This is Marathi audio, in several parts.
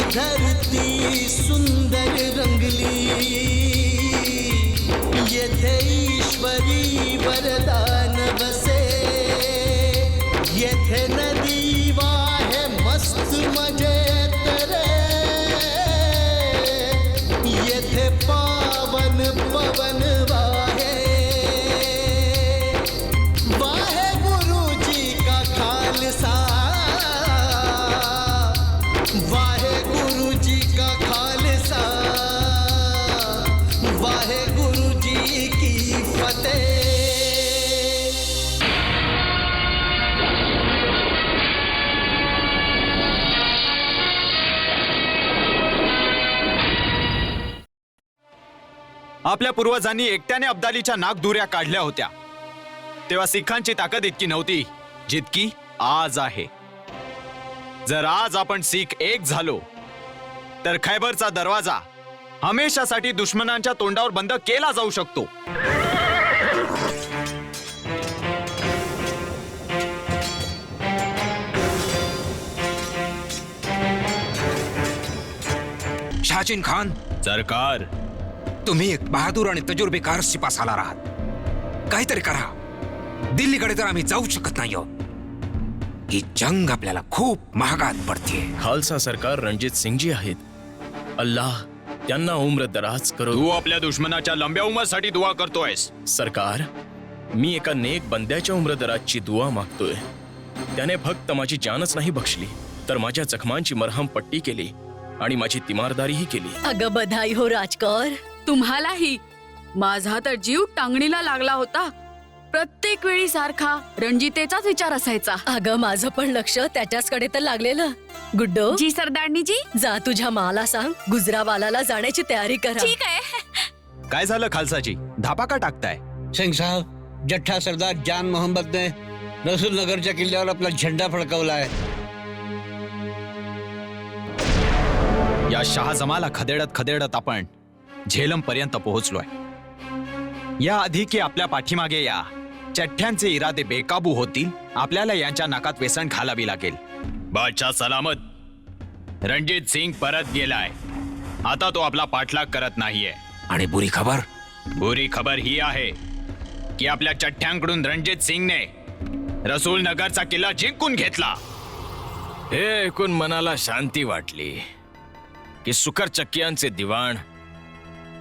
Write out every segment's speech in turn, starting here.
धरती सुंदर रंगली, येथे ईश्वरी वरदान बसे, येथे नदी वाहे मस्त मजेत रे, येथे पावन पवन वाहे, वाहे गुरुजी का खालसा, वाहे गुरुजी का खालसा, वाहे गुरुजी की फतेह। आपल्या पूर्वजांनी एकट्याने अब्दालीच्या नागदुऱ्या काढल्या होत्या, तेव्हा सिखांची ताकद इतकी नव्हती जितकी आज आहे। जर आज आपण सिख एक झालो तर खैबरचा दरवाजा हमेशासाठी दुश्मनांच्या तोंडावर बंद केला जाऊ शकतो। शाहजीन खान, सरकार, तुम्ही एक बहादूर आणि तजुर्बेकार शिपा सालार आहात। काहीतरी करा, दिल्लीकडे तर आम्ही जाऊ शकत नाही। ही जंग आपल्याला खूप महागात पडते। खालसा सरकार रणजित सिंगजी आहेत, अल्लाह त्यांना उम्र दराज करो। तू आपल्या दुश्मनाच्या लंब्या उमरसाठी दुआ करतोयस। सरकार, मी एका नेक बंद्याच्या उम्र दराजची दुआ मागतोय। त्याने फक्त माझी जानच नाही बक्षली, तर माझ्या जखमांची मरहम पट्टी केली आणि माझी तिमारदारीही केली। अगं बधाई हो राजकर, तुम्हालाही। माझा तर जीव टांगणीला लागला होता। प्रत्येक वेळी सारखा रणजितेचाच विचार असायचा। अगं माझं पण लक्ष त्याच्याचकडे तर लागलेलं। गुड्डो जी सरदारनी जी, जा तुझ्या माला सांग गुजरावालाला जाण्याची तयारी करा। ठीक आहे। काय झालं खालसाजी, धापा का टाकताय? सिंग साहब, जठ्ठा सरदार जान मोहम्मद ने रसूल नगरच्या किल्ल्यावर आपला झेंडा फडकवलाय। या शहाजमाला खदेडत खदेडत आपण झेलम पर्यंत पोहोचलोय। या आधी की आपल्या पाठीमागे या चठ्ठ्यांचे इरादे बेकाबू होतील, आपल्याला यांच्या नाकात वेसण घालावी लागेल। बादशाह सलामत, रणजित सिंग परत गेलाय। आता तो आपला पाठलाग करत नाहीये। आणि बुरी खबर ही आहे की आपल्या चठ्ठ्यांकडून रणजित सिंगने रसूल नगरचा किल्ला जिंकून घेतला। हे ऐकून मनाला शांती वाटली की सुकर चक्कियांचे दिवाण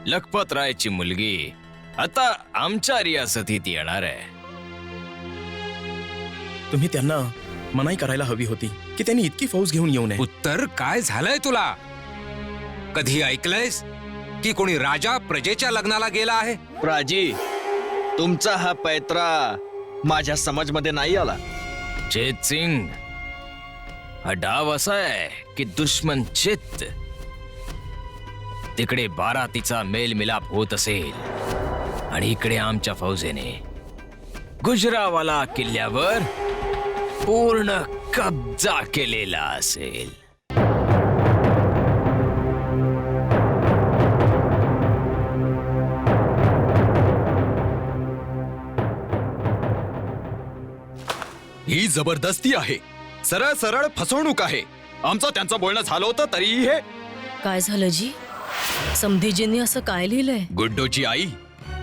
लखपत रायची मुलगी आता आमच्या रियासतीत येणार आहे। तुम्ही त्यांना मनाई करायला हवी होती की त्यांनी इतकी फौज घेऊन येऊ नये। उत्तर काय झालंय तुला? कधी ऐकलंयस की कोणी राजा प्रजेच्या लग्नाला गेला आहे? प्राजी, तुमचा हा पैत्रा माझ्या समजमध्ये नाही आला। चेत सिंग, हा डाव असा आहे की दुश्मन चित्त तिकडे बारातीचा मेलमिलाप होत असेल आणि इकडे आमच्या फौजेने गुजरावाला किल्ल्यावर पूर्ण कब्जा केलेला असेल. ही जबरदस्ती आहे, सरळ सरळ फसवणूक आहे. आमचं त्यांचं बोलणं झालं होतं तरीही हे काय झालं जी? समधीजींनी असं काय लिहिलंय? गुड्डोची आई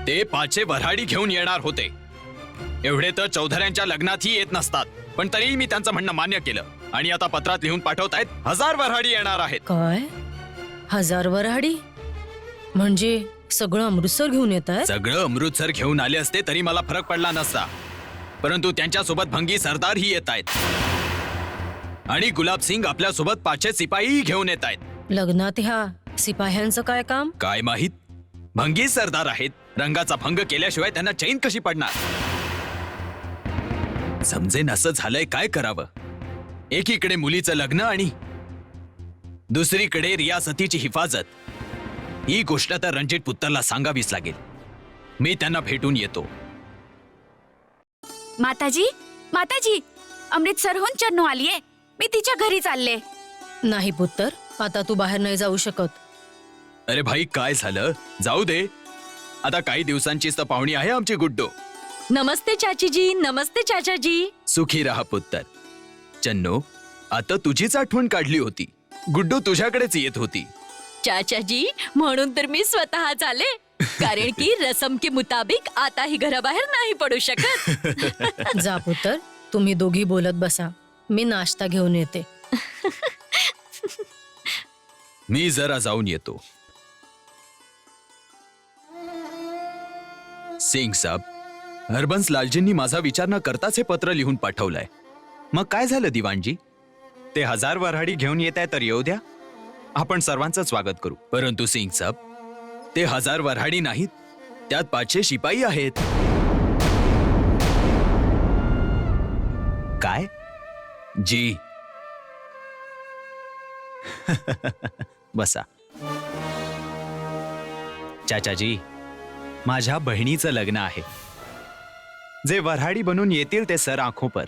ते 500 वऱ्हाडी घेऊन येणार होते. एवढे तर चौधऱ्यांच्या लग्नातही येत नसतात, पण तरीही मी त्यांचं म्हणणं मान्य केलं आणि आता पत्रात लिहून पाठवतायत 1000 वऱ्हाडी येणार आहेत. काय 1000 वऱ्हाडी? म्हणजे सगळं अमृतसर घेऊन येत आहे? सगळं अमृतसर घेऊन आले असते तरी मला फरक पडला नसता, परंतु त्यांच्यासोबत भंगी सरदार ही येत आहेत आणि गुलाब सिंग आपल्यासोबत 500 सिपाही घेऊन येत आहेत. लग्नात ह्या सिपाह्यांचं काय काम? काय माहित, भंगी सरदार आहेत. रंगाचा भंग केल्याशिवाय त्यांना चैन कशी पडणार? समजेन असं झालंय, काय करावं? एकीकडे मुलीचं लग्न आणि दुसरीकडे रियासतीची हिफाजत. ही गोष्ट तर रणजित पुत्तरला सांगावीच लागेल. मी त्यांना भेटून येतो. माताजी, माताजी, अमृतसरहून चन्नू आलीये. मी तिच्या घरी चालले. नाही पुत्तर, आता तू बाहेर नाही जाऊ शकत. अरे भाई, काय झालं? जाऊ दे. आता काही दिवसांचीच तर पाहुणी आहे आमची गुड्डो. नमस्ते चाचीजी. नमस्ते चाचाजी. सुखी राहा पुत्तर. चन्नो, आता तुझीच आठवण काढली होती. गुड्डो तुझ्याकडेच येत होती. चाचाजी, म्हणून तर मी स्वतः चाले, कारण की रसम के मुताबिक आता ही घराबाहेर नाही पडू शकत. जा पुत्तर, तुम्ही दोघी बोलत बसा, मी नाश्ता घेऊन येते. मी जरा जाऊन येतो. सिंग साहेब, हरबंस लालजींनी माझा विचार न करताच हे पत्र लिहून पाठवलंय. मग काय झालं दिवाणजी? ते 1000 वऱ्हाडी घेऊन येत आहे तर येऊ द्या, आपण सर्वांचं स्वागत करू. परंतु सिंग साहेब, ते 1000 वऱ्हाडी नाहीत, त्यात 500 शिपाई आहेत. काय जी? बसा. चाचाजी, माझ्या बहिणीचं लग्न आहे. जे वऱ्हाडी बनून येतील ते सर आंखों पर,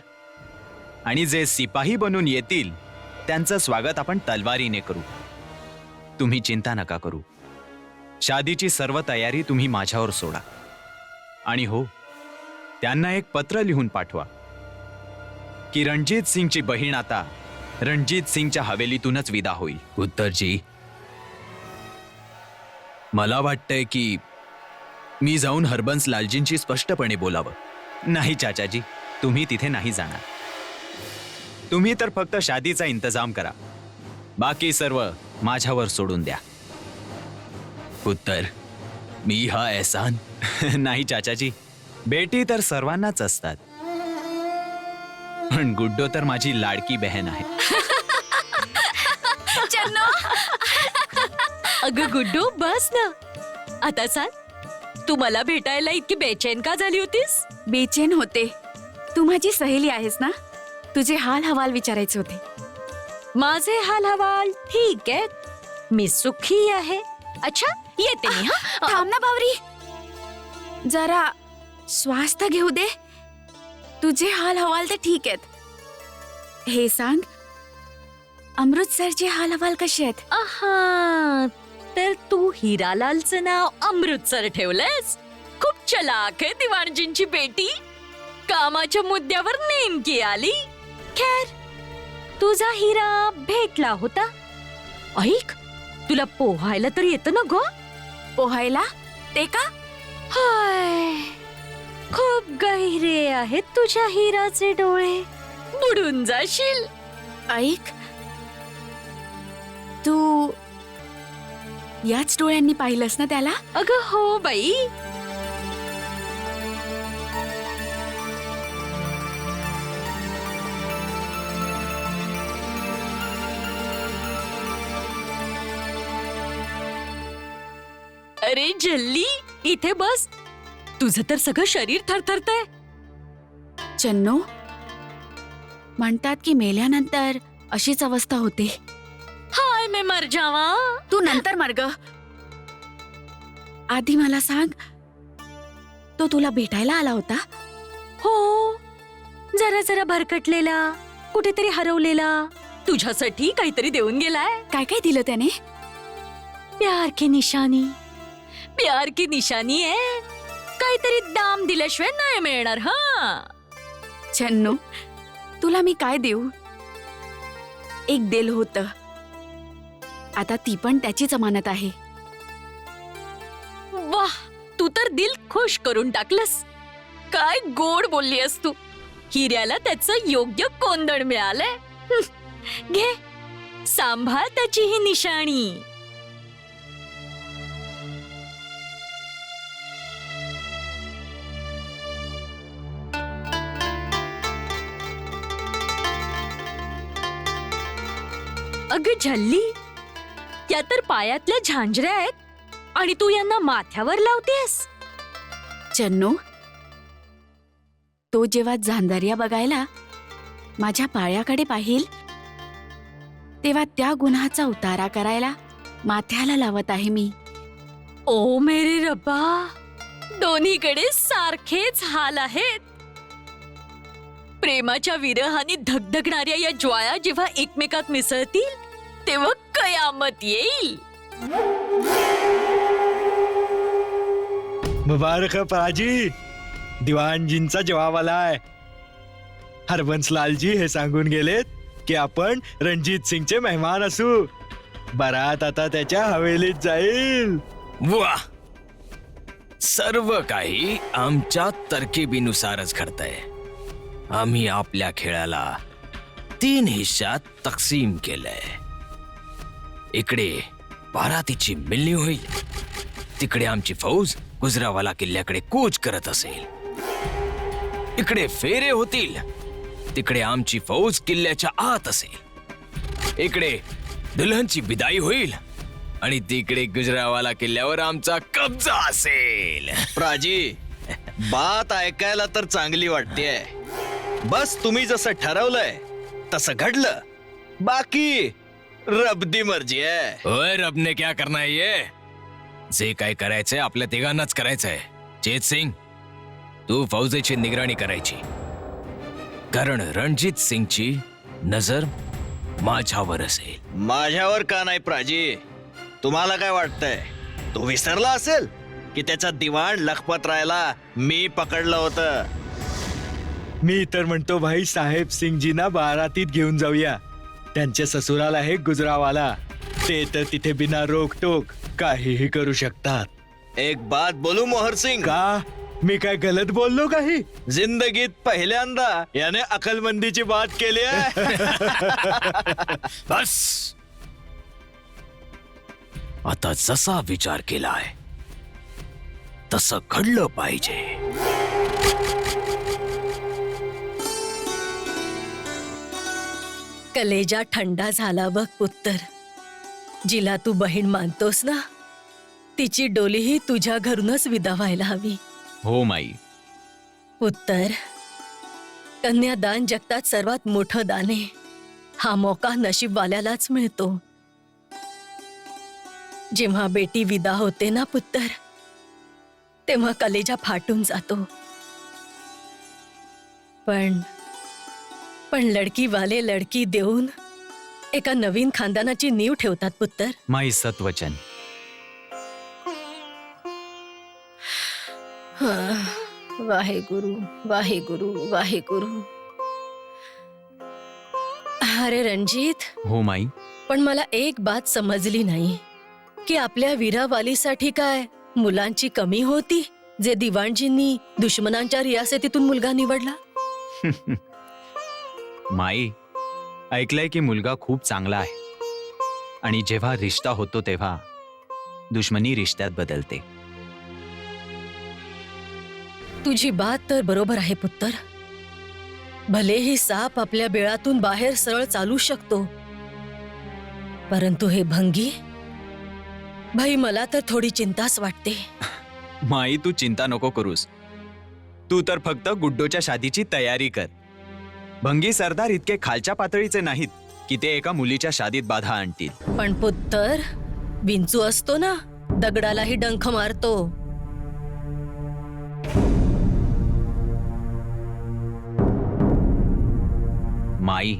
आणि जे सिपाही बनून येतील त्यांचं स्वागत आपण तलवारीने करू. तुम्ही चिंता नका करू. शादीची सर्व तयारी तुम्ही माझ्यावर सोडा. आणि हो, त्यांना एक पत्र लिहून पाठवा की रणजित सिंगची बहीण आता रणजित सिंगच्या हवेलीतूनच विदा होईल. उत्तरजी, मला वाटतंय की मी जाऊन हरबंस लालजींशी स्पष्टपणे बोलावं. नाही चाचाजी, तुम्ही तिथे नाही जाणार. तुम्ही तर फक्त शादीचा इंतजाम करा, बाकी सर्व माझ्यावर सोडून द्या. उत्तर, मी हा एहसान नाही चाचाजी, बेटी तर सर्वांनाच असतात, पण गुड्डो तर माझी लाडकी बहन आहे. अगं गुड्डू, बस ना. आता सांग, तू मला भेटायला इतकी बेचैन का झाली होतीस? बेचैन होते. तू माझी सहेली आहेस ना, तुझे हाल हवाल विचारायचे होते. माझे हाल हवाल ठीक आहे, मी सुखी आहे. अच्छा, येते मी. हा, थांब ना बावरी, जरा श्वास तर घेऊ दे. तुझे हाल हवाल तर ठीक आहेत. हे सांग, अमृतसरचे हाल हवाल कसे आहेत? आहा, तर तू हिरालालचं नाव अमृतसर ठेवलंयस. खूप चलाक आहे दिवाणजींची बेटी. कामाच्या मुद्द्यावर नेमकी आली. खैर, तुझा हिरा भेटला होता. ऐक, तुला पोहायला तर येतं ना ग? पोहायला? ते का? हाय, खूप गहिरे आहेत तुझ्या हिराचे डोळे, बुडून जाशील. ऐक, तू याच डोळ्यांनी पाहिलंस ना त्याला? अगं हो बाई. अरे जल्ली, इथे बस. तुझं तर सगळं शरीर थरथरतंय. चन्नू, म्हणतात की मेल्यानंतर अशीच अवस्था होते. हाय, मी मर जावा. तू नंतर मर ग. आधी मला सांग, तो तुला भेटायला आला होता? हो, जरा जरा भरकटलेला, कुठेतरी हरवलेला, तुझ्यासाठी काहीतरी देऊन गेलाय. काय काय दिलं त्याने? प्यार की निशानी. प्यार की निशानी आहे. काहीतरी दाम दिल्याशिवाय नाही मिळणार. हा चन्नू, तुला मी काय देऊ? एक दिल होत, आता ती पण त्याचीच अमानत आहे. वाह, तू तर दिल खुश करून टाकलंस. काय गोड बोललीस तू. हिऱ्याला त्याचं योग्य कोंदण मिळालंय. घे, सांभाळ त्याची ही निशाणी. अगं झल्ली, या तर पायातल्या झांजऱ्या आहेत आणि तू यांना माथ्यावर लावतेस. चन्नू, तो जेव्हा झांजारिया बघायला माझ्या पायाकडे पाहिल, तेव्हा त्या गुन्हाचा उतारा करायला माथ्याला लावत आहे मी. ओ मेरे रब्बा, दोन्हीकडे सारखेच हाल आहेत. प्रेमाच्या विरहाने धगधगणाऱ्या या ज्वाळा जेव्हा एकमेकात मिसळतील तेव्हा कयामत येईल. मुबारक पाजी, दिवाणजींचा जवाब आलाय. हरबंसलालजी हे सांगून गेलेत की आपण रणजित सिंगचे मेहमान असू. बारात आता त्याच्या हवेलीत जाईल. वा, सर्व काही आमच्या तरकिबीनुसारच घडतंय. आम्ही आपल्या खेळाला 3 हिस्सात तक्सीम केलंय. इकडे बारातीची मिलनी होईल, तिकडे आमची फौज गुजरावाला किल्ल्याकडे कूच करत असेल. इकडे फेरे होतील, तिकडे आमची फौज किल्ल्याच्या आत असेल. इकडे दुल्हनची विदाई होईल आणि तिकडे गुजरावाला किल्ल्यावर आमचा कब्जा असेल. प्राजी, बात ऐकायला तर चांगली वाटतेय. बस तुम्ही जसं ठरवलंय तसं घडलं. बाकी रब्दी मर्जी आहे. ओए, रब ने क्या करना है ये? जे काय करायचंय आपल्या तिघांनाच करायचंय. चेत सिंग, तू फौजेची निगराणी करायची, कारण रणजित सिंगची नजर माझ्यावर असेल. माझ्यावर का नाही प्राजी? तुम्हाला काय वाटतंय, तो विसरला असेल की त्याचा दिवाण लखपतरायला मी पकडलं होतं? मी तर म्हणतो भाई साहेब सिंगजींना बारातीत घेऊन जाऊया. त्यांच्या ससुराल आहे गुजरावाला. ते तर तिथे बिना रोकटोक काहीही करू शकतात. एक बात बोलू मोहर सिंग? का? मी काय गलत बोललो काही? जिंदगीत पहिल्यांदा याने अकलमंदीची बात केली आहे. बस, आता जसा विचार केलाय तसं घडलं पाहिजे. कलेजा थंडा झाला बघ पुत्तर. जिला तू बहीण मानतोस ना, तिची डोलीही तुझ्या घरूनच विदा व्हायला हवी. हो माई. पुत्तर, कन्यादान जगतात सर्वात मोठं दान आहे. हा मौका नशीबवाल्यालाच मिळतो. जेव्हा बेटी विदा होते ना पुत्तर, तेव्हा कलेजा फाटून जातो. पण लडकी वाले लडकी देऊन एका नवीन खानदानाची नीव ठेवतात पुत्तर. माई सत्वचन. वाहेगुरु, वाहेगुरु, वाहेगुरु. अरे रणजित, हो माई. पण मला एक बात समजली नाही की आपल्या वीरावालीसाठी काय मुलांची कमी होती जे दिवाणजींनी दुश्मनांच्या रियासतीतून मुलगा निवडला? माई, ऐकलंय की मुलगा खूप चांगला आहे आणि जेव्हा रिश्ता होतो तेव्हा दुश्मनी रिश्त्यात बदलते. तुझी बात तर बरोबर आहे पुत्तर. भलेही साप आपल्या बिळातून बाहेर सरळ चालू शकतो, परंतु हे भंगी, भाई मला तर थोडी चिंताच वाटते. माई, तू चिंता नको करूस. तू तर फक्त गुड्डोच्या शादीची तयारी कर. भंगी सरदार इतके खालच्या पातळीचे नाहीत की ते एका मुलीच्या शादीत बाधा आणतील. पण पुत्तर, विंचू असतो ना, दगडालाही डंख मारतो. माई,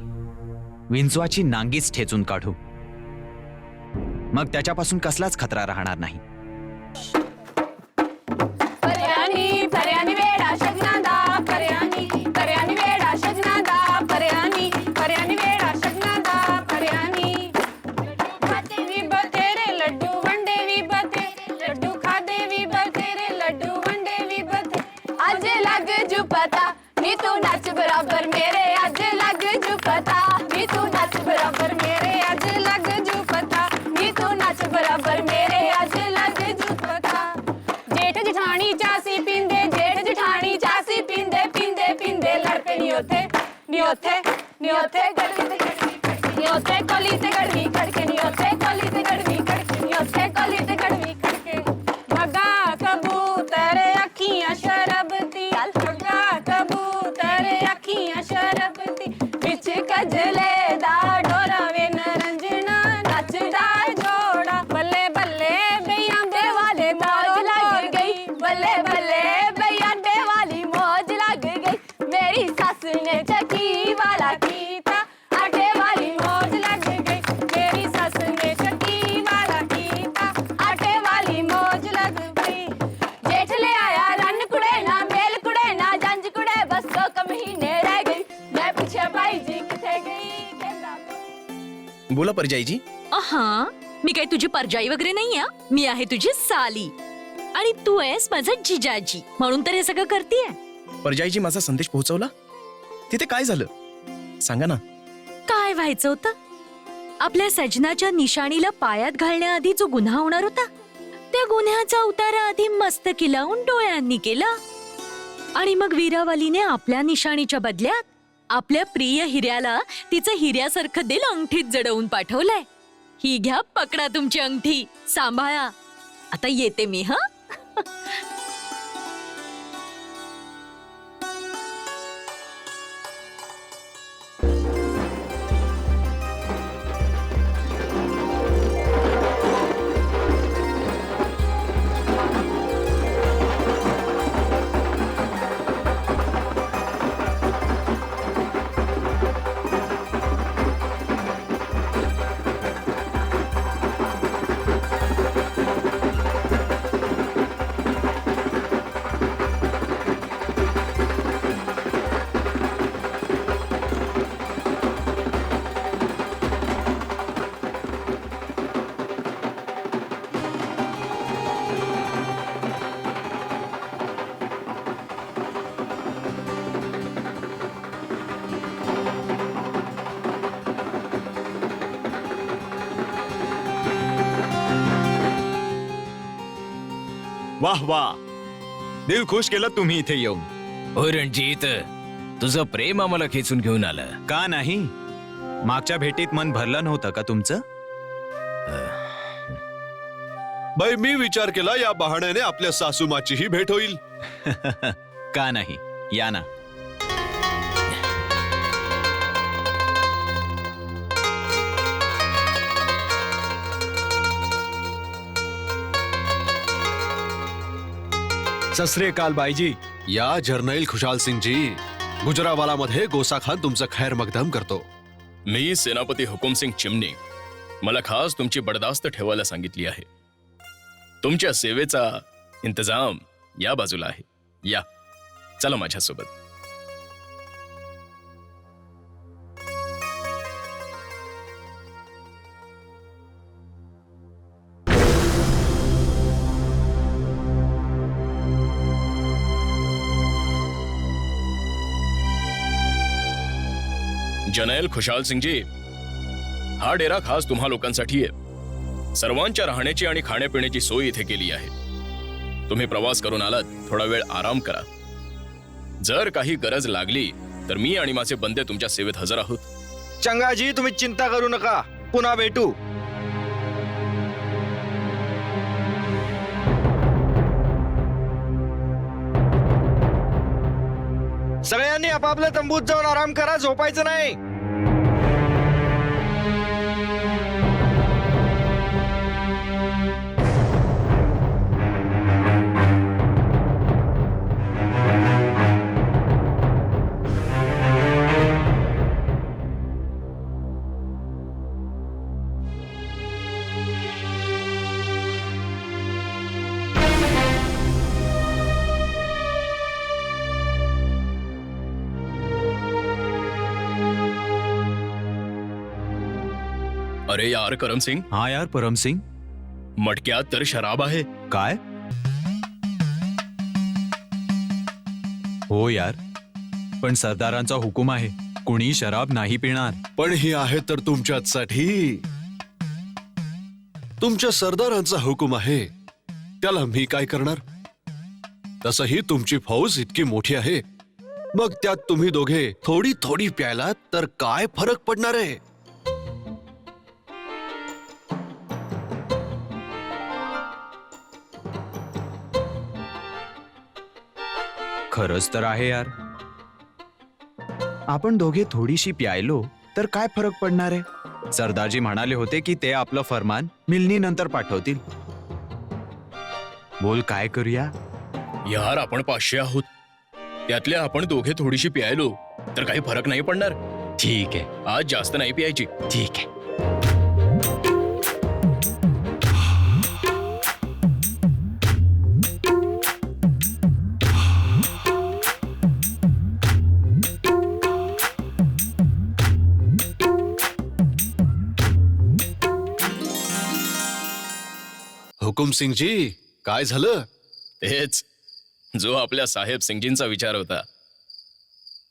विंचवाची नांगीच ठेचून काढू, मग त्याच्यापासून कसलाच खतरा राहणार नाही. पर्यानी पर्यानी वेडा शगनादा पर्यानी पर्यानी वेडा शगनादा पर्यानी पर्यानी वेडा शगनादा पर्यानी खाते भी बतेरे लड्डू वंडे भी बते लड्डू खाते भी बतेरे लड्डू वंडे भी बते आज लग जू पता नी तू नाच बराबर मेरे आज लग जू पता नी तू नाच बराबर मेरे आज लग जू पता नी तू नाच बराबर मेरे आज लग जू पता जेठ जिठानी चासी पींदे जेठ जिठानी चासी पींदे पींदे पींदे लड़ पे नी होते गड़वी ते गड़वी खड़के नी होते कोली ते गड़वी खड़के नी होते कोली ते गड़वी खड़के नी होते कोली ते गड़वी खड़के मगा कबूतर अखियां शरबती मगा कबूतर अखियां शरबती बिच कजले दा डोरा वे नरंजना नचदा जोड़ा बल्ले बल्ले बेयांडे वाले मौज लग गई बल्ले बल्ले बेयांडे वाली मौज लग गई मेरी सास ने चकी वाला कीता आटे वाली मौज लग गई मेरी सास ने चकी वाला कीता आटे वाली मौज लग गई जेठ ले आया रन कुड़े ना मेल कुड़े ना जंज कुड़े बस 2 महीने रह गई मैं पूछे भाई जी किथे गई कहंदा बोला परजाईजी. हा, मी काही तुझी परजाई वगैरे नाही आहे. मी आहे तुझी साली आणि तू आहेस माझा जिजाजी, म्हणून तर हे सगळं करतेय. परजाईजी माझा संदेश पोहोचवला. तिथे काय झालं सांगा ना. काय व्हायचं होतं? आपल्या सजनाच्या निशाणीला पायात घालण्याआधी जो गुन्हा होणार होता, त्या गुन्ह्याचा उतारा आधी मस्तकी लावून डोळ्यांनी केला आणि मग वीरावलीने आपल्या निशाणीच्या बदल्यात आपल्या प्रिय हिऱ्याला तिचं हिऱ्यासारखं दिल अंगठीत जडवून पाठवलंय. ही घ्या, पकडा तुमची अंगठी, सांभाळा. आता येते मी. हा, वाह वाह, दिल खुश केलं तुम्ही इथे येऊन. हो रणजित, तुझं प्रेम आम्हाला खेचून घेऊन आलं. का नाही? मागच्या भेटीत मन भरलं नव्हतं का तुमचं? बाई, मी विचार केला या बहाण्याने आपल्या सासूमाचीही भेट होईल. का नाही, या ना. सत श्री अकाल बाईजी. या जर्नैल खुशाल सिंग जी, गुजरावाला मध्ये गोसा खान तुमचं खैर मकदम करतो. मी सेनापती हुकुमसिंग चिमणी. मला खास तुमची बडदास्त ठेवायला सांगितली आहे. तुमच्या सेवेचा इंतजाम या बाजूला आहे. या, चला माझ्यासोबत. जनरल खुशाल सिंग जी, हा डेरा खास तुम्हा लोकांसाठी आहे. सर्वांच्या राहण्याची आणि खाण्यापिण्याची सोय इथे केली आहे. तुम्ही प्रवास करून आलात, थोडा वेळ आराम करा. जर काही गरज लागली तर मी आणि माझे बंदे तुमच्या सेवेत हजर आहोत. चंगाजी, तुम्ही चिंता करू नका, पुन्हा भेटू. सगळ्यांनी आपापल्या तंबूत जाऊन आराम करा, झोपायचं नाही. अरे यार करम सिंग, हा यार परम सिंग, मटक्यात तर शराब आहे. काय? हो यार, पण सरदारांचा हुकूम आहे, कुणी शराब नाही पिणार. पण ही आहे तर तुमच्यासाठी. तुमच्या सरदारांचा हुकूम आहे, त्याला मी काय करणार? तसही तुमची फौज इतकी मोठी आहे, मग त्यात तुम्ही दोघे थोडी थोडी प्यायला तर काय फरक पडणार आहे? खरंच तर आहे यार, आपण दोघे थोडीशी प्यायलो तर काय फरक पडणार आहे? सरदारजी म्हणाले होते की ते आपलं फरमान मिलनी नंतर पाठवतील. बोल काय करूया? यार आपण 500 आहोत, त्यातल्या आपण दोघे थोडीशी प्यायलो तर काही फरक नाही पडणार. ठीक आहे, आज जास्त नाही प्यायची. ठीक आहे. हुकुम सिंगजी, काय झालं? तेच जो आपल्या साहेब सिंगजींचा विचार होता.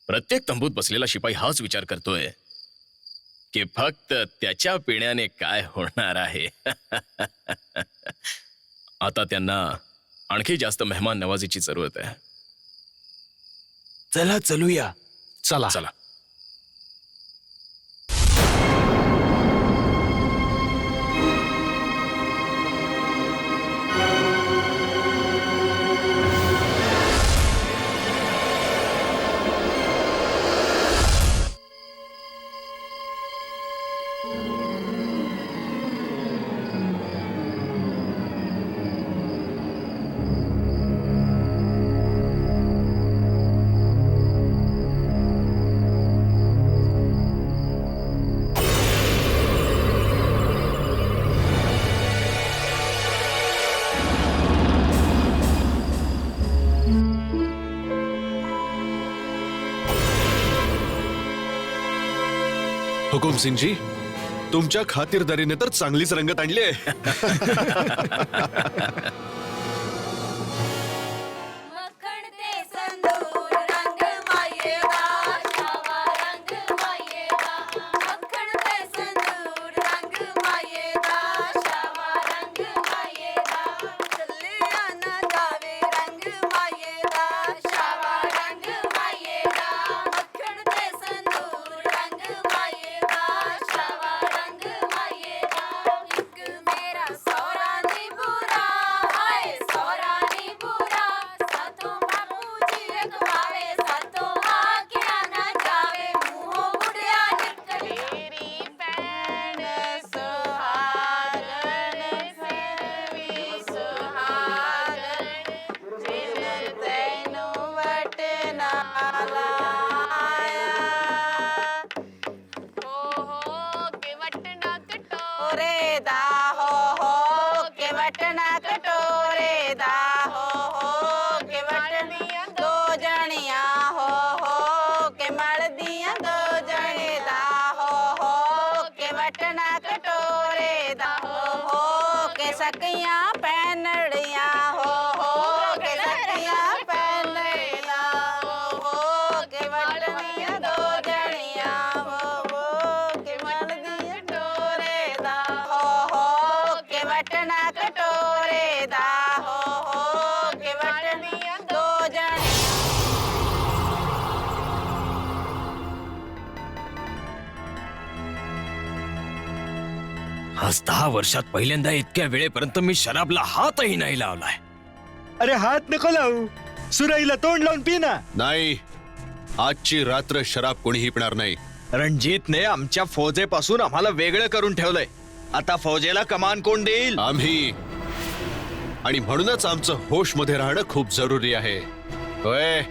प्रत्येक तंबूत बसलेला शिपाई हाच विचार करतोय की फक्त त्याच्या पिण्याने काय होणार आहे. आता त्यांना आणखी जास्त मेहमान नवाजीची जरूरत आहे. चला चलूया. चला चला. हुकुम सिंगजी, तुमच्या खातिरदारीने तर चांगलीच रंगत आणली आहे. मक्खन ते संदूर रंग मायेगा, शावा रंग मायेगा. मक्खन ते संदूर रंग मायेगा, शावा रंग मायेगा. चलिया ना जावे रंग मायेगा, शावा रंग मायेगा. मक्खन ते संदूर रंग मायेगा, शावा रंग मायेगा. एक मेरा सौरा नी बुरा, हाय सौरा नी बुरा. साथों बापूजी रखवावे, साथों आज्ञा ना जावे. मुँहों बुढ़िया निकले मेरी पैन सुहागन, फिर भी सुहागन. जिन तैनू वट ना लाया. हो के वटना कटोरे दा, हो के वटना कटोरे दा. हो के वटनियां दो जनियां, हो के मल दियां दो जने दा. हो के वटना कटोरे दा. हो के सकियां पैनड़ियां, हो के सकियां पैनड़ियां. हो के वटनियां दो जनियां, हो के मल दियां कटोरे दा. हो के वटना कटोरे दा. हो के वटनियां दो जनियां. आज 10 वर्षात पहिल्यांदा इतक्या वेळेपर्यंत मी शराबला हातही नाही लावलाय. अरे हात नको लावू, सुराईला तोंड लावून पी ना. नाही, आजची रात्र शराब कोणीही पिणार नाही. रणजितने आमच्या फौजेपासून आम्हाला वेगळं करून ठेवलंय. आता फौजेला कमान कोण देईल? आम्ही. आणि म्हणूनच आमचं होश मध्ये राहणं खूप जरुरी आहे. होय,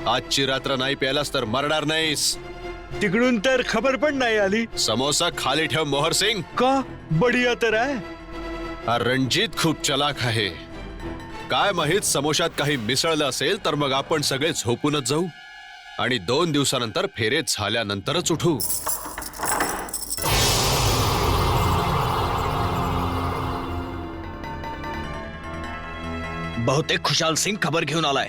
आजची रात्र नाही प्यायलास तर मरणार नाहीस. तिकडून तर खबर पण नाही आली. समोसा खाली ठेव मोहर सिंग. का? बढिया तर आहे. हा रणजित खूप चलाक आहे. काय माहित समोशात काही मिसळलं असेल तर मग आपण सगळे झोपूनच जाऊ आणि 2 दिवसानंतर फेरे झाल्यानंतरच उठू. बहुतेक खुशाल सिंग खबर घेऊन आलाय.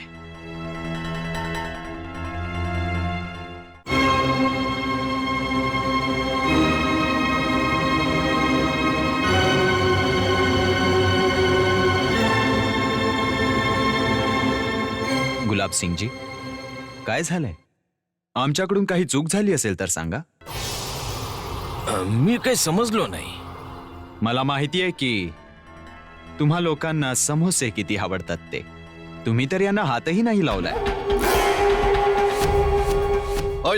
गुलाब सिंगजी, काय झालंय? आमच्याकडून काही चूक झाली असेल तर सांगा. मी काही समजलो नाही. मला माहिती आहे की तुम्हा लोकांना समोसे किती आवडतात ते. तुम्ही तर यांना हातही नाही लावलाय.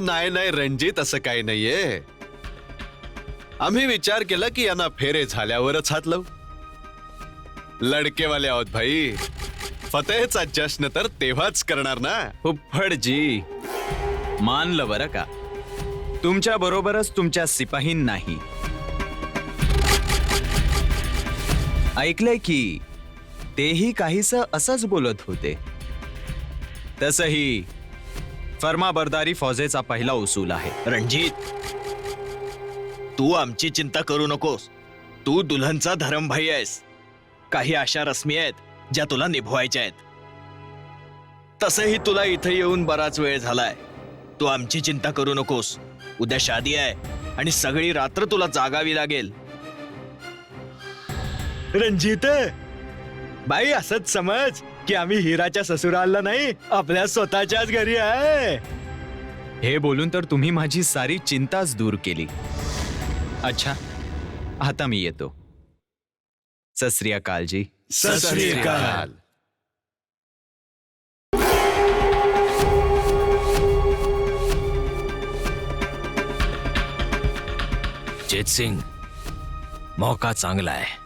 नाही नाही रणजित, असं काही नाहीये. आम्ही विचार केला की यांना फेरे झाल्यावरच हात लावू. लडकेवाले आहोत भाई. फतेहचा जश्न तर तेव्हाच करणार ना. फुफ्फडजी, मानलं बरं का. तुमच्या बरोबरच तुमच्या सिपाहींनाही. ऐकलंय की तेही काहीसं असंच बोलत होते. तसही फर्माबरदारी फौजेचा पहिला उसूल आहे. रणजित, तू आमची चिंता करू नकोस. तू दुल्हनचा धरमभाई आहेस. काही अशा रस्मी आहेत ज्या तुला निभवायच्या आहेत. तसंही तुला इथे येऊन बराच वेळ झालाय. तू आमची चिंता करू नकोस. उद्या शादी आहे आणि सगळी रात्र तुला जागावी लागेल. रणजित बाई, असंच समज की आम्ही हिराच्या ससुरालला नाही, आपल्या स्वतःच्याच घरी आहे. हे बोलून तर तुम्ही माझी सारी चिंताच दूर केली. अच्छा, आता मी येतो. सत श्री अकाल जी. सत श्री अकाल. जेत सिंग, मौका चांगला आहे.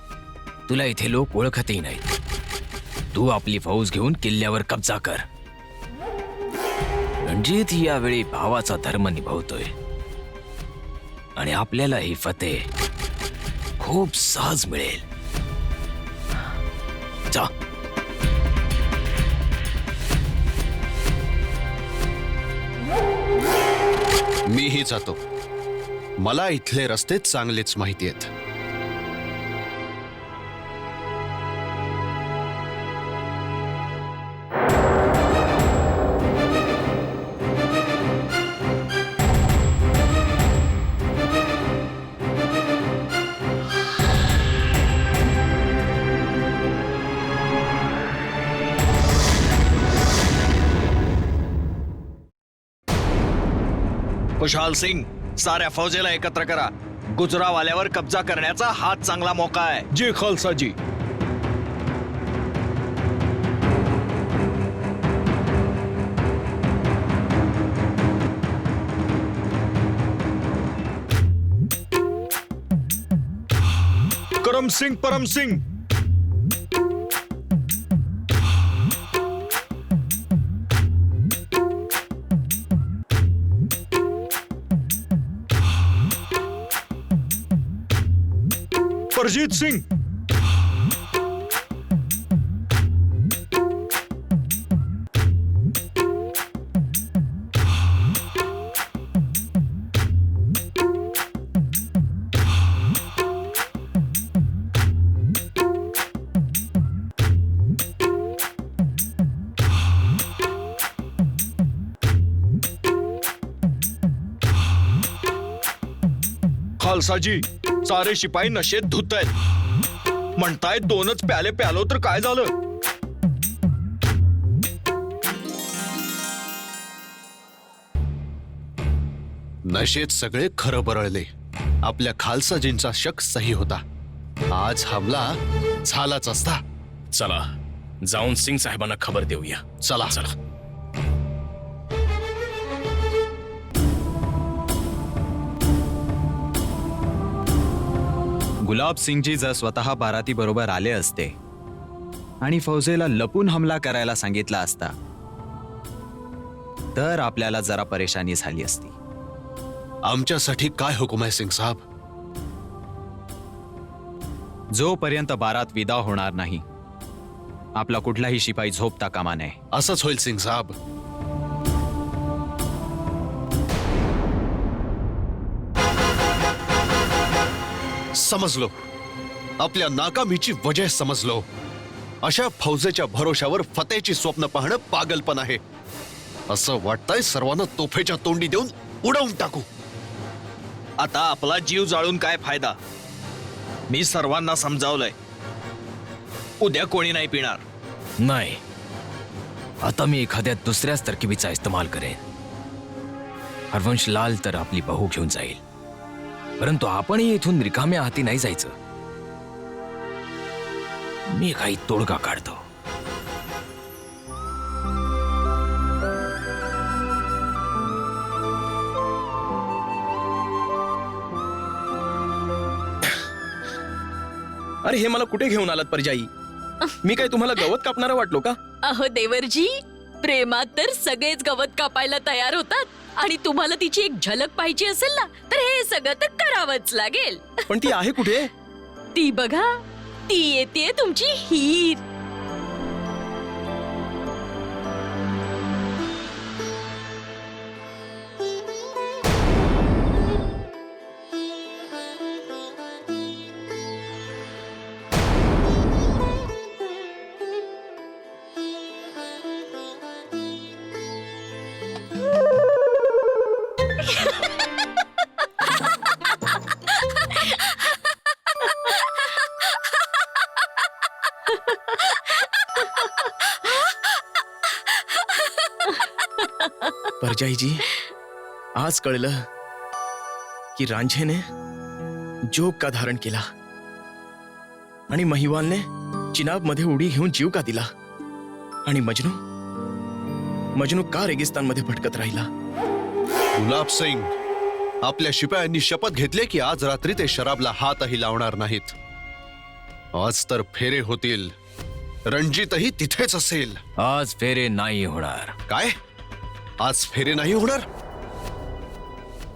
तुला इथे लोक ओळखतही नाहीत. तू आपली फौज घेऊन किल्ल्यावर कब्जा कर. रणजित यावेळी भावाचा धर्म निभावतोय आणि आपल्याला ही फतेह खूप सहज मिळेल. जा. मीही जातो. मला इथले रस्ते चांगलेच माहिती आहेत. खुशाल सिंग, साऱ्या फौजेला एकत्र करा. गुजरावाल्यावर कब्जा करण्याचा हा चांगला मौका आहे. जी खालसा जी. करम सिंग, परम सिंग. परजीत सिंग. खालसाजी, सारे शिपाई नशेत धुत आहेत. म्हणतायत दोनच प्याले प्यालो तर काय झालं. नशेत सगळे खरं बरळले. आपल्या खालसाजींचा शक सही होता. आज हमला झालाच असता. चला जाऊन सिंग साहेबांना खबर देऊया. चला. चला. गुलाब सिंगजी जर स्वतः बाराती बरोबर आले असते आणि फौजेला लपून हमला करायला सांगितला असता तर आपल्याला जरा परेशानी झाली असती. आमच्यासाठी काय हुकुम आहे सिंग साहब? जोपर्यंत बारात विदा होणार नाही, आपला कुठलाही शिपाई झोपता कामा नये. असंच होईल सिंग साहब. समजलो. आपल्या नाकामीची वजह समजलो. अशा फौजेच्या भरोशावर फतेची स्वप्न पाहणं पागलपण आहे. असं वाटतंय सर्वांना तोफेच्या तोंडी देऊन उडवून टाकू. आता आपला जीव जाळून काय फायदा? मी सर्वांना समजावलंय, उद्या कोणी नाही पिणार. नाही, आता मी एखाद्या दुसऱ्याच तरकिबीचा इस्तेमाल करेन. हरवंश लाल तर आपली बहू घेऊन जाईल, परंतु आपणही इथून रिकाम्या हाती नाही जायचं. मी काही तोडगा काढतो. अरे हे मला कुठे घेऊन आलात परजाई? मी काय तुम्हाला गवत कापणारा वाटलो का? अहो देवरजी, प्रेमात तर सगळेच गवत कापायला तयार होतात आणि तुम्हाला तिची एक झलक पाहिजे असेल ना, तर हे सगळं तर करावंच लागेल. पण ती आहे कुठे? ती बघा, ती येते तुमची हीर. परजाईजी, आज कळलं की रांझेने जोग का धारण केला आणि महिवालने चिनाब मध्ये उडी घेऊन जीव का दिला आणि मजनू का रेगिस्तान मध्ये भटकत राहिला. गुलाब सिंग, आपल्या शिपायांनी शपथ घेतली की आज रात्री ते शराबला हातही लावणार नाहीत. आज तर फेरे होतील. रणजितही तिथेच असेल. आज फेरे नाही होणार. काय? आज फेरे नाही होणार?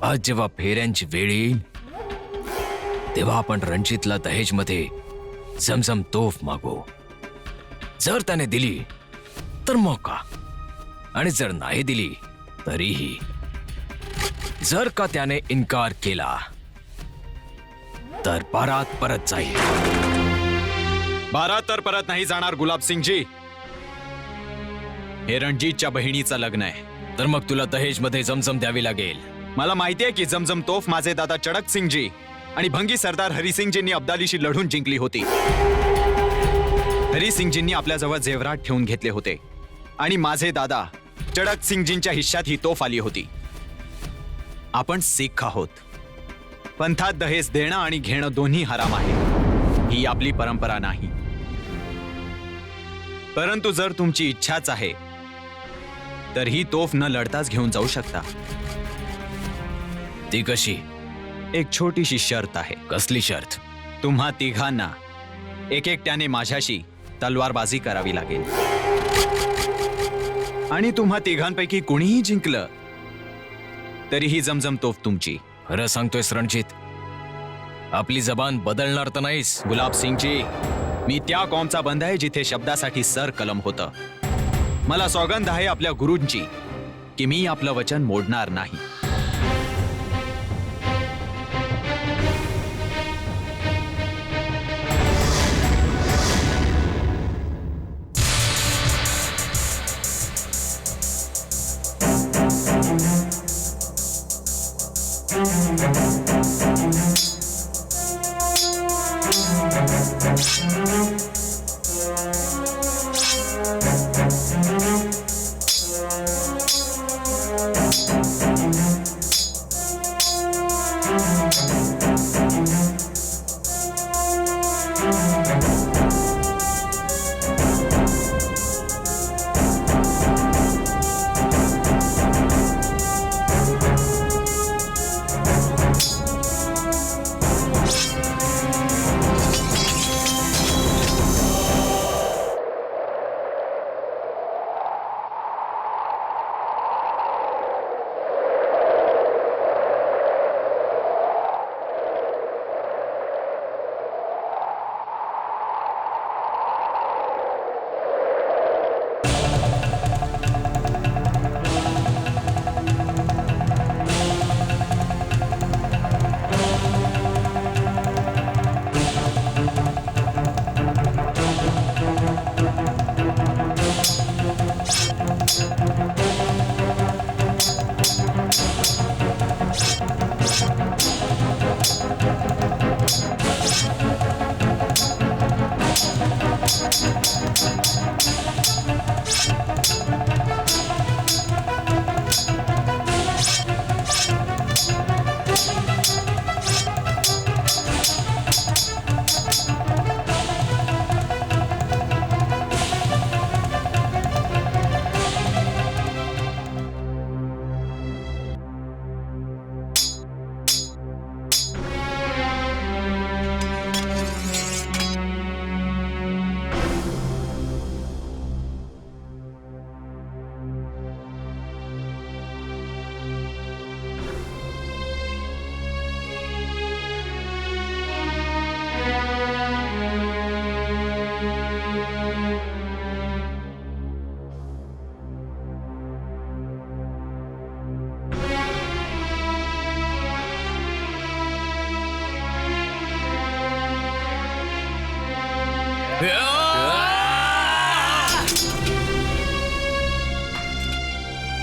आज जेव्हा फेऱ्यांची वेळ येईल तेव्हा आपण रणजितला दहेजमध्ये झमझम तोफ मागू. जर त्याने दिली तर मौका, आणि जर नाही दिली तरीही. जर का त्याने इन्कार केला तर बारात परत जाईल. बारात तर परत नाही जाणार गुलाब सिंगजी. हे रणजीतच्या बहिणीचं लग्न आहे. तर मग तुला दहेजमध्ये जमजम द्यावी लागेल. मला माहितीये की जमजम तोफ माझे दादा चडक सिंगजी आणि भंगी सरदार हरिसिंगजींनी अब्दालीशी लढून जिंकली होती. हरिसिंगजींनी आपल्याजवळ जेवरात ठेवून घेतले होते आणि माझे दादा चडक सिंगजींच्या हिश्श्यात ही तोफ आली होती. आपण सिख आहोत. पंथात दहेज देणं आणि घेणं दोन्ही हराम आहे. ही आपली परंपरा नाही. परंतु जर तुमची इच्छाच आहे तर ही तोफ न लढताच घेऊन जाऊ शकता. ती कशी? एक छोटीशी शर्त आहे. कसली शर्त? तुम्हा तिघांना एक एकट्याने माझ्याशी तलवारबाजी करावी लागेल आणि तुम्हा तिघांपैकी कोणीही जिंकलं तरीही जमजम तोफ तुमची. खरं सांगतोयस रणजित? आपली जबान बदलणार तर नाहीस? गुलाब सिंगजी, मी त्या कॉमचा बंद आहे जिथे शब्दासाठी सर कलम होतं. मला सौगंध आहे आपल्या गुरूंची की मी आपलं वचन मोडणार नाही.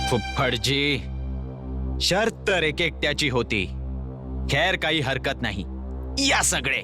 फुफ्फडजी, शर्त तर एक एकट्याची होती. खैर काही हरकत नाही. या सगळे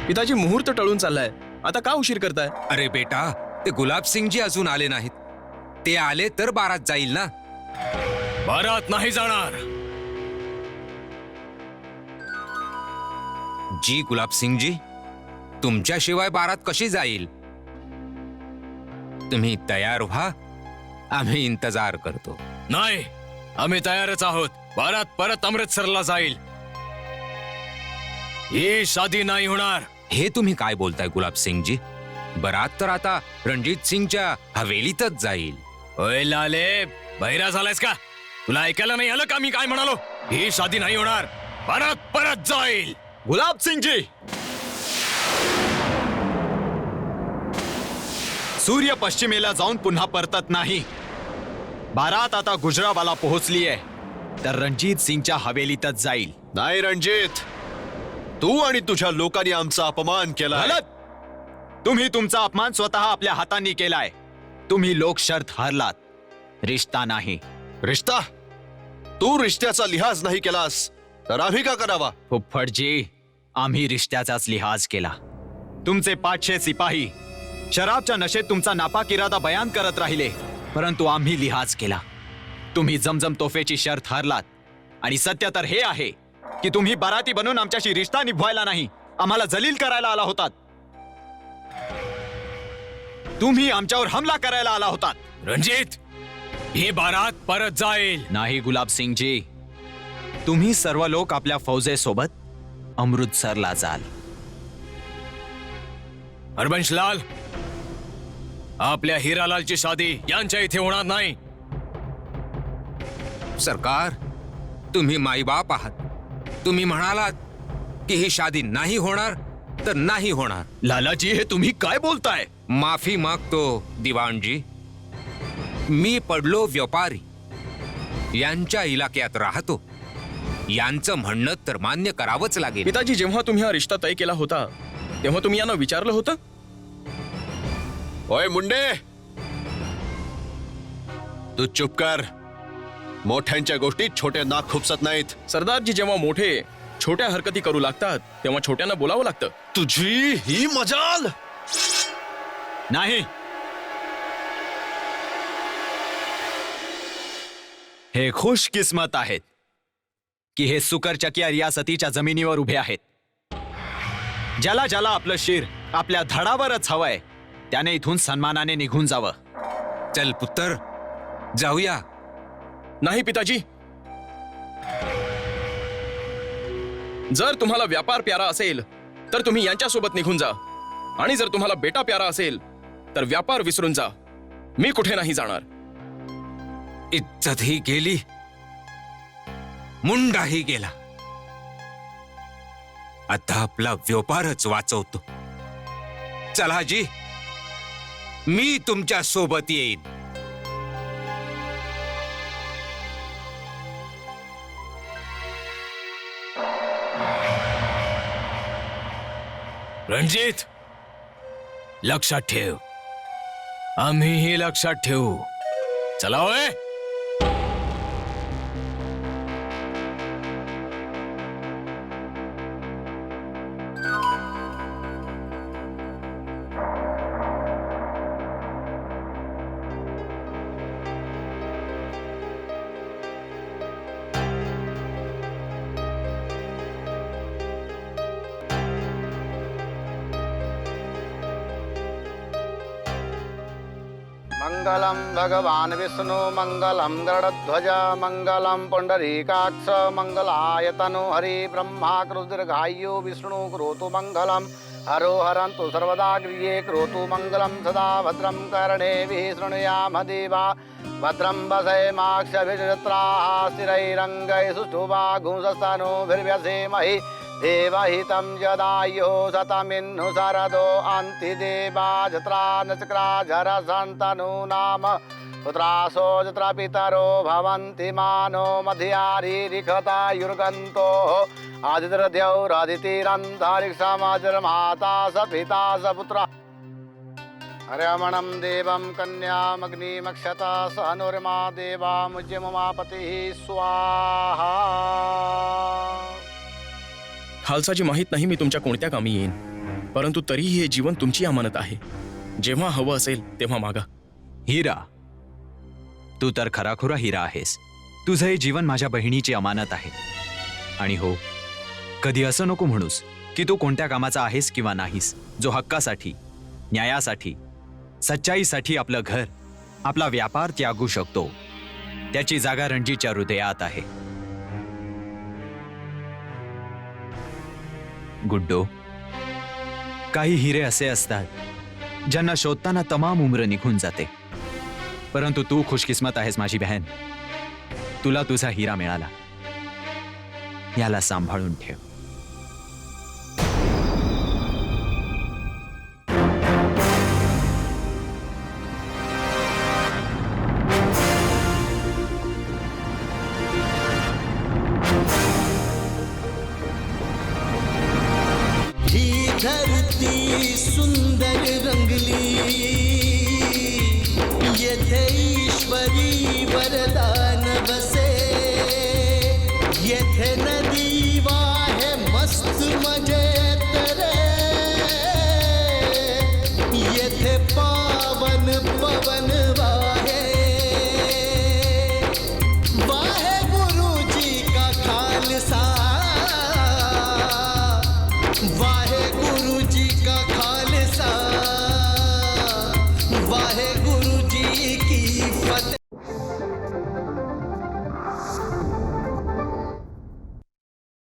पिताजी, मुहूर्त टळून चाललाय. आता का उशीर करताय? अरे बेटा, ते गुलाब सिंगजी अजून आले नाहीत. ते आले तर बारात जाईल ना. बारात नाही जाणार. जी गुलाब सिंगजी, तुमच्याशिवाय बारात कशी जाईल? तुम्ही तयार व्हा, आम्ही इंतजार करतो. नाही, आम्ही तयारच आहोत. बारात परत अमृतसरला जाईल. ही शादी नाही होणार. हे तुम्ही काय बोलताय गुलाब सिंगजी? बरात तर आता रणजित सिंगच्या हवेलीतच जाईल. ओय लाले, बहिरा झालायस का? तुला ऐकायला नाही आलं का मी काय म्हणालो? ही शादी नाही होणार. बारात परत जाईल. गुलाब सिंगजी, सूर्य पश्चिमेला जाऊन पुन्हा परतत नाही. बारात आता गुजरावाला पोहोचली आहे, तर रणजित सिंगच्या हवेलीतच जाईल. नाही रणजित, तू आणि तुझ्या लोकांनी आमचा अपमान केला. गलत. तुम्ही तुमचा अपमान स्वतः आपल्या हातांनी केलाय. तुम्ही लोक शर्त हरलात, रिश्ता नाही. रिश्ता? तू रिश्त्याचा लिहाज नाही केलास तर आम्ही का करावा? फुफ्फडजी, आम्ही रिश्त्याचाच लिहाज केला. तुमचे 500 सिपाही शराबच्या नशेत तुमचा नापाक इरादा बयान करत राहिले, परंतु आम्ही लिहाज केला. तुम्ही जमजम तोफेची शर्त हरलात, आणि सत्य तर हे आहे की तुम्ही बाराती बनून आमच्याशी रिश्ता निभवायला नाही, आम्हाला जलील करायला आला होतात. तुम्ही आमच्यावर हमला करायला आला होतात. रणजित, ही बारात परत जाईल. नाही गुलाब सिंगजी, तुम्ही सर्व लोक आपल्या फौजेसोबत अमृतसरला जाल. हरबंशलाल, आपल्या हिरालालची शादी यांच्या इथे होणार नाही. सरकार, तुम्ही माईबाप आहात. तुम्ही म्हणालात की ही शादी नाही होणार तर नाही होणार. लालाजी, हे तुम्ही काय बोलताय? माफी मागतो दिवाणजी. मी पडलो व्यापारी, यांच्या इलाक्यात राहतो. यांचं म्हणणं तर मान्य करावंच लागेल. पिताजी, जेव्हा तुम्ही हा रिश्ता तय केला होता तेव्हा तुम्ही यांना विचारलं होतं? ओय मुंडे, तू चुप कर. मोठ्यांच्या गोष्टीत छोटे नाक खुपसत नाहीत. सरदारजी, जेव्हा मोठे छोट्या हरकती करू लागतात तेव्हा छोट्यांना बोलावं लागतं. तुझी ही मजाल नाही. हे खुशकिस्मत आहेत की हे सुकरचकिया रियासतीच्या जमिनीवर उभे आहेत. ज्याला ज्याला आपलं शिर आपल्या धडावरच हवंय त्याने इथून सन्मानाने निघून जावं. चल पुत्र, जाऊया. नाही पिताजी, जर तुम्हाला व्यापार प्यारा असेल तर तुम्ही यांच्यासोबत निघून जा, आणि जर तुम्हाला बेटा प्यारा असेल तर व्यापार विसरून जा. मी कुठे नाही जाणार. इज्जत ही गेली, मुंडाही गेला. आता आपला व्यापारच वाचवतो. चला जी, मी तुमच्या सोबत येईन. रणजित, लक्षात ठेव. आम्हीही लक्षात ठेवू. चला होय. मंगलम भगवान विष्णु मंगलम गरुड़ध्वज मंगलम पुंडरीकाक्ष मंगलाय तनु हरि ब्रह्मा कृदीर्घायु विष्णु करोतु मंगलम हरो हरन्तु सर्वदा गृहे करोतु मंगलम सदा भद्रं कर्णेभिः शृणुयाम देवा भद्रं वसेमाक्षभिर्जत्राः स्थिरैरङ्गैः सुष्ठुवागुंसस्तनूभिर्व्यसेमहि देवहितं यदायुः शतमिन्नु शरदो अन्ति देवा जत्रा नचक्रा झरसन्तनु नाम पुत्रासो जत्रा पितरो भवन्ति मानो मध्यारीरिखतायुर्गन्तोः आदित्यौरादितिरन्तरिक्षमाजर्माता स पिता स पुत्रः हर्यमणं देवं कन्यामग्निमक्षता स अनुर्मा देवा मुज्यममापतिः स्वाहा. खालसाजी माहित नाही मी तुमच्या कोणत्या कामी येईन, परंतु तरीही हे जीवन तुमची अमानत आहे. जेव्हा हवं असेल तेव्हा मागा. हिरा, तू तर खराखुरा हिरा आहेस. तुझं हे जीवन माझ्या बहिणीची अमानत आहे. आणि हो, कधी असं नको म्हणूस की तू कोणत्या कामाचा आहेस किंवा नाहीस, जो हक्कासाठी, न्यायासाठी, सच्चाईसाठी आपलं घर, आपला व्यापार त्यागू शकतो. त्याची जागा रणजीतच्या हृदयात आहे. गुड्डो, काही हिरे असे असतात ज्यांना शोधताना तमाम उम्र निघून जाते, परंतु तू खुशकिस्मत आहेस माझी बहन. तुला तुझा हिरा मिळाला. याला सांभाळून ठेव. ही धरती सुंदर रंगली येथे ईश्वरी वरदान बसे येथे